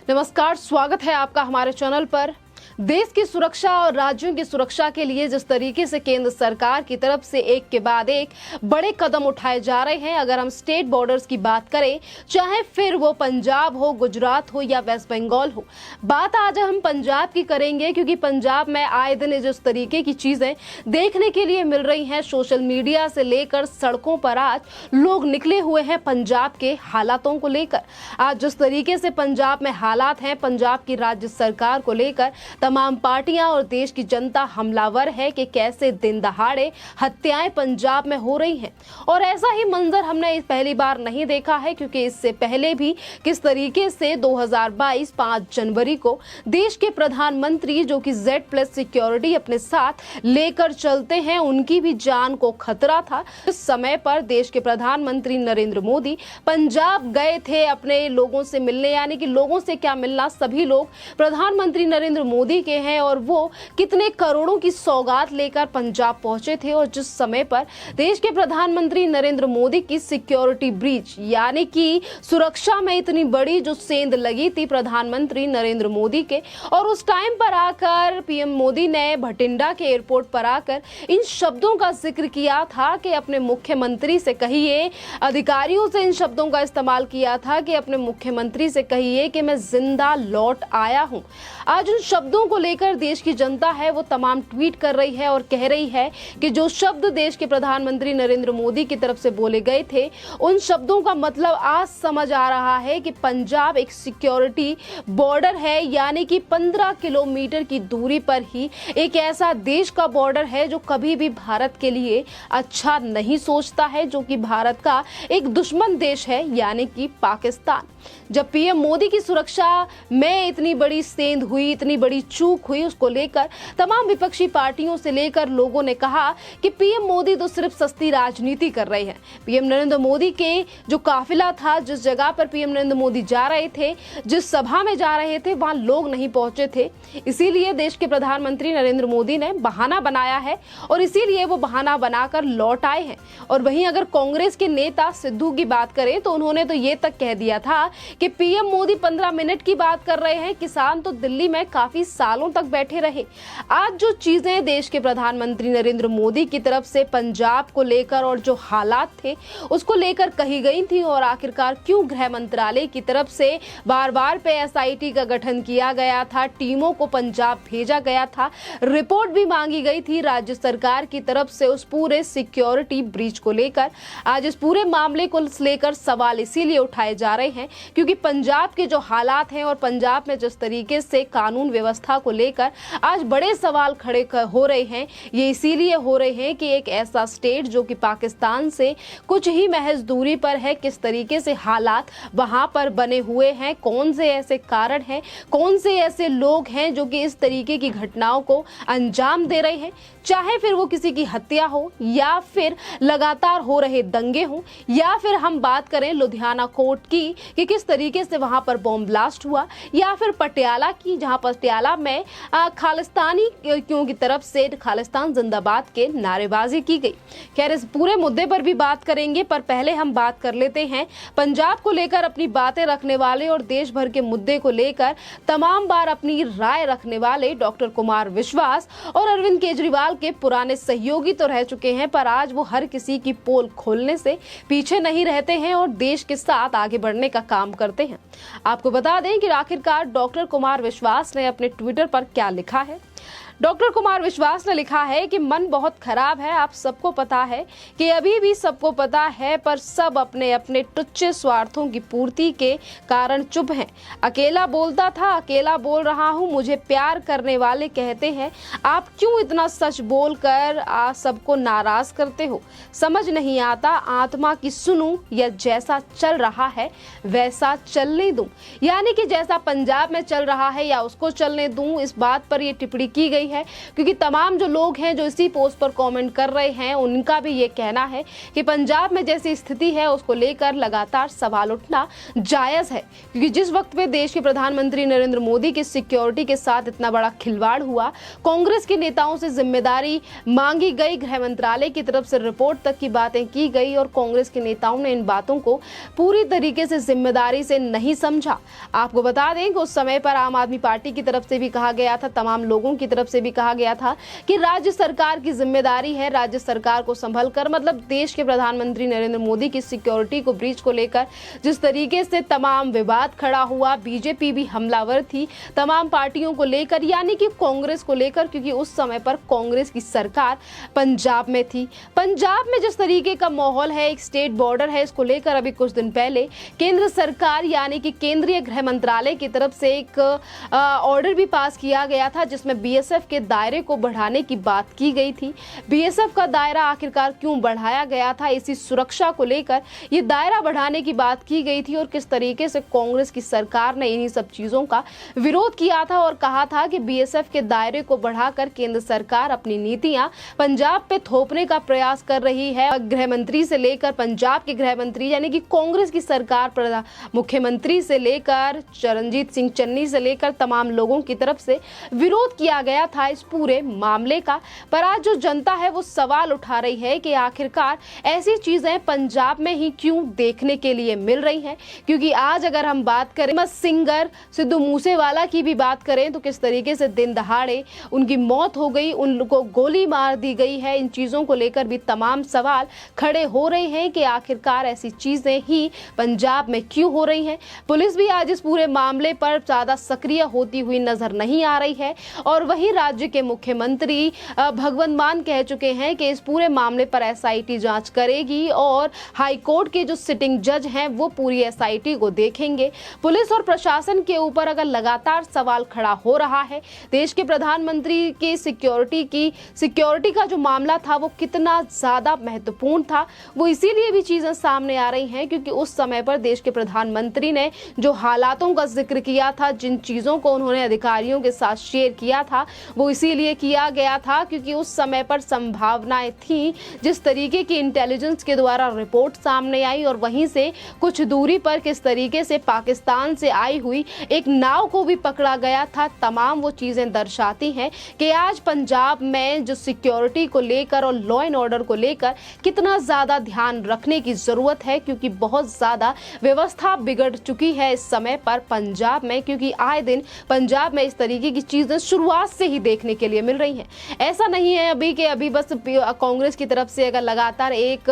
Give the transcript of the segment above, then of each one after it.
नमस्कार, स्वागत है आपका हमारे चैनल पर। देश की सुरक्षा और राज्यों की सुरक्षा के लिए जिस तरीके से केंद्र सरकार की तरफ से एक के बाद एक बड़े कदम उठाए जा रहे हैं, अगर हम स्टेट बॉर्डर्स की बात करें, चाहे फिर वो पंजाब हो, गुजरात हो या वेस्ट बंगाल हो, बात आज हम पंजाब की करेंगे क्योंकि पंजाब में आए दिन जिस तरीके की चीजें देखने के लिए मिल रही हैं, सोशल मीडिया से लेकर सड़कों पर आज लोग निकले हुए हैं पंजाब के हालातों को लेकर। आज जिस तरीके से पंजाब में हालात हैं, पंजाब की राज्य सरकार को लेकर तमाम पार्टियां और देश की जनता हमलावर है कि कैसे दिन दहाड़े हत्याएं पंजाब में हो रही हैं। और ऐसा ही मंजर हमने पहली बार नहीं देखा है, क्योंकि इससे पहले भी किस तरीके से 2022 5 जनवरी को देश के प्रधानमंत्री जो कि Z+ सिक्योरिटी अपने साथ लेकर चलते हैं, उनकी भी जान को खतरा था। इस समय पर देश के प्रधानमंत्री नरेंद्र मोदी पंजाब गए थे अपने लोगों से मिलने, यानी कि लोगों से क्या मिलना, सभी लोग प्रधानमंत्री नरेंद्र मोदी के हैं और वो कितने करोड़ों की सौगात लेकर पंजाब पहुंचे थे। और जिस समय पर देश के प्रधानमंत्री नरेंद्र मोदी की सिक्योरिटी ब्रीच यानी कि सुरक्षा में इतनी बड़ी जो सेंध लगी थी प्रधानमंत्री नरेंद्र मोदी के, और उस टाइम पर आकर पीएम मोदी ने भटिंडा के एयरपोर्ट पर आकर इन शब्दों का जिक्र किया था कि अपने मुख्यमंत्री से कहिए, अधिकारियों से इन शब्दों का इस्तेमाल किया था कि अपने मुख्यमंत्री से कहिए कि मैं जिंदा लौट आया हूं। आज उन शब्दों को लेकर देश की जनता है वो तमाम ट्वीट कर रही है और कह रही है कि जो शब्द देश के प्रधानमंत्री नरेंद्र मोदी की तरफ से बोले गए थे, उन शब्दों का मतलब आज समझ आ रहा है कि पंजाब एक सिक्योरिटी बॉर्डर है, यानी कि 15 किलोमीटर की दूरी पर ही एक ऐसा देश का बॉर्डर है जो कभी भी भारत के लिए अच्छा नहीं सोचता है, जो कि भारत का एक दुश्मन देश है, यानी कि पाकिस्तान। जब पीएम मोदी की सुरक्षा में इतनी बड़ी सेंध हुई, इतनी बड़ी चूक हुई, उसको लेकर तमाम विपक्षी पार्टियों से लेकर लोगों ने कहा कि पीएम मोदी तो सिर्फ सस्ती राजनीति कर रहे हैं। पीएम नरेंद्र मोदी के जो काफिला था, जिस जगह पर पीएम नरेंद्र मोदी जा रहे थे, जिस सभा में जा रहे थे, वहां लोग नहीं पहुंचे थे, इसीलिए देश के प्रधानमंत्री नरेंद्र मोदी ने बहाना बनाया है और इसीलिए वो बहाना बनाकर लौट आए हैं। और वहीं अगर कांग्रेस के नेता सिद्धू की बात करें तो उन्होंने तो ये तक कह दिया था कि पीएम मोदी 15 मिनट की बात कर रहे हैं, किसान तो दिल्ली में काफी सालों तक बैठे रहे। आज जो चीजें देश के प्रधानमंत्री नरेंद्र मोदी की तरफ से पंजाब को लेकर और जो हालात थे उसको लेकर कही गई थी, और आखिरकार क्यों गृह मंत्रालय की तरफ से बार बार पे SIT का गठन किया गया था, टीमों को पंजाब भेजा गया था, रिपोर्ट भी मांगी गई थी राज्य सरकार की तरफ से उस पूरे सिक्योरिटी ब्रीच को लेकर। आज इस पूरे मामले को लेकर सवाल इसीलिए उठाए जा रहे हैं क्योंकि पंजाब के जो हालात हैं और पंजाब में जिस तरीके से कानून व्यवस्था को लेकर आज बड़े सवाल खड़े हो रहे हैं, ये इसीलिए हो रहे हैं कि एक ऐसा स्टेट जो कि पाकिस्तान से कुछ ही महज दूरी पर है, किस तरीके से हालात वहां पर बने हुए हैं, कौन से ऐसे कारण हैं, कौन से ऐसे लोग हैं जो कि इस तरीके की घटनाओं को अंजाम दे रहे हैं, चाहे फिर वो किसी की हत्या हो या फिर लगातार हो रहे दंगे हो, या फिर हम बात करें लुधियाना कोर्ट की कि किस तरीके से वहां पर बॉम्ब ब्लास्ट हुआ, या फिर पटियाला की जहां पटियाला में खालिस्तानी क्यों की तरफ से खालिस्तान जिंदाबाद के नारेबाजी की गई। खैर, इस पूरे मुद्दे पर भी बात करेंगे, पर पहले हम बात कर लेते हैं पंजाब को लेकर अपनी बातें रखने वाले और देश भर के मुद्दे को लेकर तमाम बार अपनी राय रखने वाले डॉक्टर कुमार विश्वास और अरविंद केजरीवाल के पुराने सहयोगी तो रह चुके हैं, पर आज वो हर किसी की पोल खोलने से पीछे नहीं रहते हैं और देश के साथ आगे बढ़ने का काम करते हैं। आपको बता दें कि आखिरकार डॉक्टर कुमार विश्वास ने अपने ट्विटर पर क्या लिखा है। डॉक्टर कुमार विश्वास ने लिखा है कि मन बहुत खराब है, आप सबको पता है कि अभी भी सबको पता है, पर सब अपने अपने टुच्चे स्वार्थों की पूर्ति के कारण चुप हैं। अकेला बोलता था, अकेला बोल रहा हूँ, मुझे प्यार करने वाले कहते हैं, आप क्यों इतना सच बोलकर सबको नाराज करते हो? समझ नहीं आता, आत्मा की सुनूं या जैसा चल रहा है वैसा चलने दूं, यानी कि जैसा पंजाब में चल रहा है या उसको चलने दूं, इस बात पर यह टिप्पणी की गई गई है, क्योंकि तमाम जो लोग हैं जो इसी पोस्ट पर कमेंट कर रहे हैं उनका भी ये कहना है कि पंजाब में जैसी स्थिति है उसको लेकर लगातार सवाल उठना जायज है, क्योंकि जिस वक्त पे देश के प्रधानमंत्री नरेंद्र मोदी की सिक्योरिटी के साथ इतना बड़ा खिलवाड़ हुआ, कांग्रेस के नेताओं से जिम्मेदारी मांगी गई, गृह मंत्रालय की तरफ से रिपोर्ट तक की बातें की गई और कांग्रेस के नेताओं ने इन बातों को पूरी तरीके से जिम्मेदारी से नहीं समझा। आपको बता दें कि उस समय पर आम आदमी पार्टी की तरफ से भी कहा गया था, तमाम लोगों की तरफ से भी कहा गया था कि राज्य सरकार की जिम्मेदारी है, राज्य सरकार को संभल कर, मतलब देश के प्रधानमंत्री नरेंद्र मोदी की सिक्योरिटी को ब्रीच को लेकर जिस तरीके से तमाम विवाद खड़ा हुआ, बीजेपी भी हमलावर थी तमाम पार्टियों को लेकर, यानी कि कांग्रेस को लेकर, क्योंकि उस समय पर कांग्रेस की सरकार पंजाब में थी। पंजाब में जिस तरीके का माहौल है, एक स्टेट बॉर्डर है, इसको लेकर अभी कुछ दिन पहले केंद्र सरकार यानी कि केंद्रीय गृह मंत्रालय की तरफ से एक ऑर्डर भी पास किया गया था जिसमें बीएसएफ के दायरे को बढ़ाने की बात की गई थी। बीएसएफ का दायरा आखिरकार क्यों बढ़ाया गया था, इसी सुरक्षा को लेकर ये दायरा बढ़ाने की बात की गई थी और किस तरीके से कांग्रेस की सरकार ने इन्हीं सब चीजों का विरोध किया था और कहा था कि बीएसएफ के दायरे को बढ़ाकर केंद्र सरकार अपनी नीतियां पंजाब पे थोपने का प्रयास कर रही है। गृह मंत्री से लेकर पंजाब के गृह मंत्री यानी कि कांग्रेस की सरकार, मुख्यमंत्री से लेकर चरणजीत सिंह चन्नी से लेकर तमाम लोगों की तरफ से विरोध किया गया था इस पूरे मामले का। पर आज जो जनता है वो सवाल उठा रही है कि आखिरकार ऐसी चीजें पंजाब में ही क्यों देखने के लिए मिल रही हैं, क्योंकि आज अगर हम बात करें सिंगर सिद्धू मूसेवाला की भी बात करें तो किस तरीके से दिन दहाड़े उनकी मौत हो गई, उनको गोली मार दी गई है। इन चीजों को लेकर भी तमाम सवाल खड़े हो रहे हैं कि आखिरकार ऐसी चीजें ही पंजाब में क्यों हो रही हैं। पुलिस भी आज इस पूरे मामले पर ज्यादा सक्रिय होती हुई नजर नहीं आ रही है और वहीं राज्य के मुख्यमंत्री भगवंत मान कह चुके हैं कि इस पूरे मामले पर एसआईटी जांच करेगी और हाईकोर्ट के जो सिटिंग जज हैं वो पूरी एसआईटी को देखेंगे। पुलिस और प्रशासन के ऊपर अगर लगातार सवाल खड़ा हो रहा है, देश के प्रधानमंत्री की सिक्योरिटी का जो मामला था वो कितना ज्यादा महत्वपूर्ण था, वो इसीलिए भी चीजें सामने आ रही हैं क्योंकि उस समय पर देश के प्रधानमंत्री ने जो हालातों का जिक्र किया था, जिन चीजों को उन्होंने अधिकारियों के साथ शेयर किया था, वो इसीलिए किया गया था क्योंकि उस समय पर संभावनाएं थी, जिस तरीके की इंटेलिजेंस के द्वारा रिपोर्ट सामने आई और वहीं से कुछ दूरी पर किस तरीके से पाकिस्तान से आई हुई एक नाव को भी पकड़ा गया था। तमाम वो चीजें दर्शाती हैं कि आज पंजाब में जो सिक्योरिटी को लेकर और लॉ एंड ऑर्डर को लेकर कितना ज्यादा ध्यान रखने की जरूरत है, क्योंकि बहुत ज्यादा व्यवस्था बिगड़ चुकी है इस समय पर पंजाब में, क्योंकि आए दिन पंजाब में इस तरीके की चीजें शुरुआत से ही देखने के लिए मिल रही हैं। ऐसा नहीं है अभी बस कांग्रेस की तरफ से अगर लगातार एक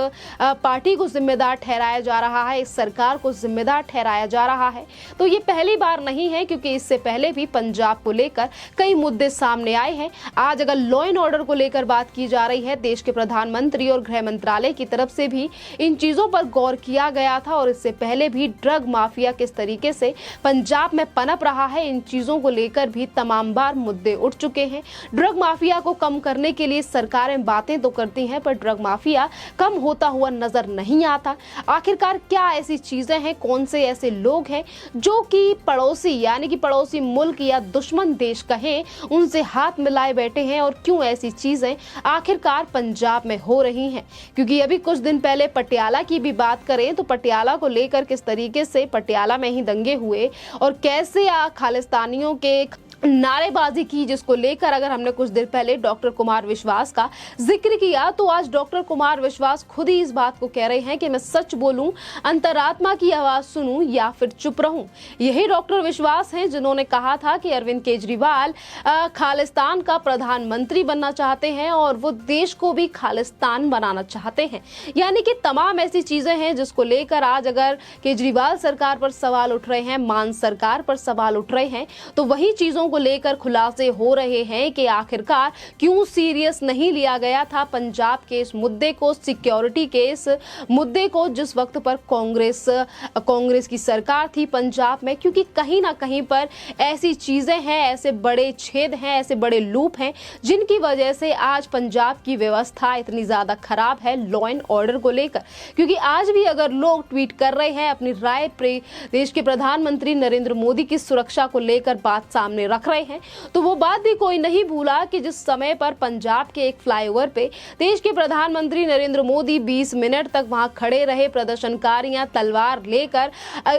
पार्टी को जिम्मेदार ठहराया जा रहा है, इस सरकार को जिम्मेदार ठहराया जा रहा है, तो ये पहली बार नहीं है, क्योंकि इससे पहले भी पंजाब को लेकर कई मुद्दे सामने आए हैं। आज अगर लॉ एंड ऑर्डर को लेकर बात की जा रही है, देश के प्रधानमंत्री और गृह मंत्रालय की तरफ से भी इन चीजों पर गौर किया गया था और इससे पहले भी ड्रग माफिया किस तरीके से पंजाब में पनप रहा है, इन चीजों को लेकर भी तमाम बार मुद्दे उठ चुके हैं। ड्रग माफिया को कम करने के लिए सरकारें बातें तो करती हैं, पर ड्रग माफिया कम होता हुआ नजर नहीं आता। आखिरकार क्या ऐसी चीजें हैं, कौन से ऐसे लोग हैं जो कि पड़ोसी यानी कि पड़ोसी मुल्क या दुश्मन देश कहें उनसे हाथ मिलाए बैठे हैं और क्यों ऐसी चीजें आखिरकार पंजाब में हो रही हैं। क्योंकि अभी कुछ दिन पहले पटियाला की भी बात करें तो पटियाला को लेकर किस तरीके से पटियाला में ही दंगे हुए और कैसे खालिस्तानियों के नारेबाजी की, जिसको लेकर अगर हमने कुछ देर पहले डॉक्टर कुमार विश्वास का जिक्र किया तो आज डॉक्टर कुमार विश्वास खुद ही इस बात को कह रहे हैं कि मैं सच बोलूं, अंतरात्मा की आवाज सुनूं या फिर चुप रहूं। यही डॉक्टर विश्वास हैं जिन्होंने कहा था कि अरविंद केजरीवाल खालिस्तान का प्रधानमंत्री बनना चाहते हैं और वो देश को भी खालिस्तान बनाना चाहते हैं। यानी कि तमाम ऐसी चीजें हैं जिसको लेकर आज अगर केजरीवाल सरकार पर सवाल उठ रहे हैं, मान सरकार पर सवाल उठ रहे हैं, तो वही चीजों को लेकर खुलासे हो रहे हैं कि आखिरकार क्यों सीरियस नहीं लिया गया था पंजाब के इस मुद्दे को, सिक्योरिटी के इस मुद्दे को, जिस वक्त पर कांग्रेस की सरकार थी पंजाब में। क्योंकि कहीं ना कहीं पर ऐसी चीजें हैं, ऐसे बड़े छेद हैं, ऐसे बड़े लूप हैं जिनकी वजह से आज पंजाब की व्यवस्था इतनी ज्यादा खराब है लॉ एंड ऑर्डर को लेकर। क्योंकि आज भी अगर लोग ट्वीट कर रहे हैं अपनी राय देश के प्रधानमंत्री नरेंद्र मोदी की सुरक्षा को लेकर बात सामने रख रख रहे हैं, तो वो बात भी कोई नहीं भूला कि जिस समय पर पंजाब के एक फ्लाईओवर पे देश के प्रधानमंत्री नरेंद्र मोदी 20 मिनट तक वहां खड़े रहे, प्रदर्शनकारियां तलवार लेकर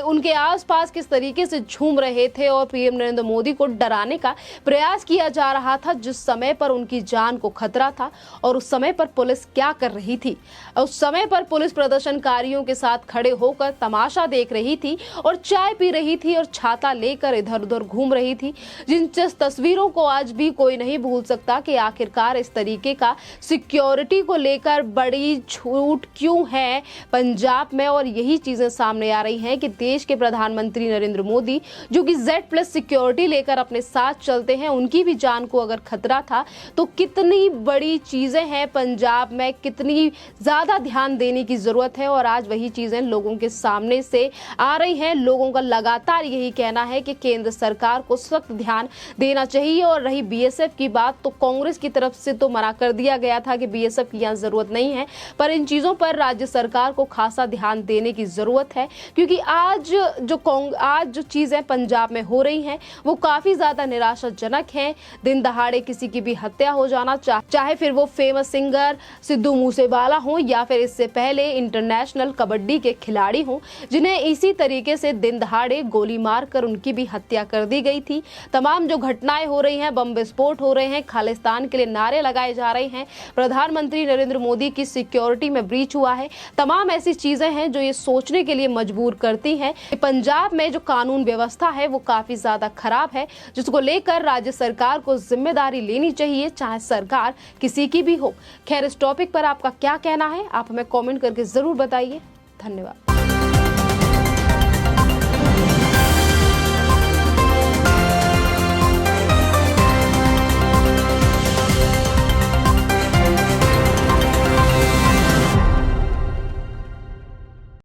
उनके आसपास किस तरीके से झूम रहे थे और पीएम नरेंद्र मोदी को डराने का प्रयास किया जा रहा था, जिस समय पर उनकी जान को खतरा था। और उस समय पर पुलिस क्या कर रही थी? उस समय पर पुलिस प्रदर्शनकारियों के साथ खड़े होकर तमाशा देख रही थी और चाय पी रही थी और छाता लेकर इधर उधर घूम रही थी, जिन तस्वीरों को आज भी कोई नहीं भूल सकता कि आखिरकार इस तरीके का सिक्योरिटी को लेकर बड़ी छूट क्यों है पंजाब में। और यही चीजें सामने आ रही हैं कि देश के प्रधानमंत्री नरेंद्र मोदी जो कि Z+ सिक्योरिटी लेकर अपने साथ चलते हैं, उनकी भी जान को अगर खतरा था तो कितनी बड़ी चीजें हैं पंजाब में, कितनी ज्यादा ध्यान देने की जरूरत है। और आज वही चीजें लोगों के सामने से आ रही हैं। लोगों का लगातार यही कहना है कि केंद्र सरकार को सख्त ध्यान देना चाहिए। और रही BSF की बात, तो कांग्रेस की तरफ से तो मना कर दिया गया था कि BSF की यहाँ जरूरत नहीं है, पर इन चीजों पर राज्य सरकार को खासा ध्यान देने की जरूरत है, क्योंकि आज जो चीजें पंजाब में हो रही हैं वो काफी ज्यादा निराशाजनक हैं। दिन दहाड़े किसी की भी हत्या हो जाना, चाहे फिर वो फेमस सिंगर सिद्धू मूसेवाला हो या फिर इससे पहले इंटरनेशनल कबड्डी के खिलाड़ी हो, जिन्हें इसी तरीके से दिन दहाड़े गोली मारकर उनकी भी हत्या कर दी गई थी। तमाम जो घटनाएं हो रही हैं, बम विस्फोट हो रहे हैं, खालिस्तान के लिए नारे लगाए जा रहे हैं, प्रधानमंत्री नरेंद्र मोदी की सिक्योरिटी में ब्रीच हुआ है, तमाम ऐसी चीजें हैं जो ये सोचने के लिए मजबूर करती हैं कि पंजाब में जो कानून व्यवस्था है वो काफी ज्यादा खराब है, जिसको लेकर राज्य सरकार को जिम्मेदारी लेनी चाहिए, चाहे सरकार किसी की भी हो। खैर, इस टॉपिक पर आपका क्या कहना है, आप हमें कमेंट करके जरूर बताइए। धन्यवाद।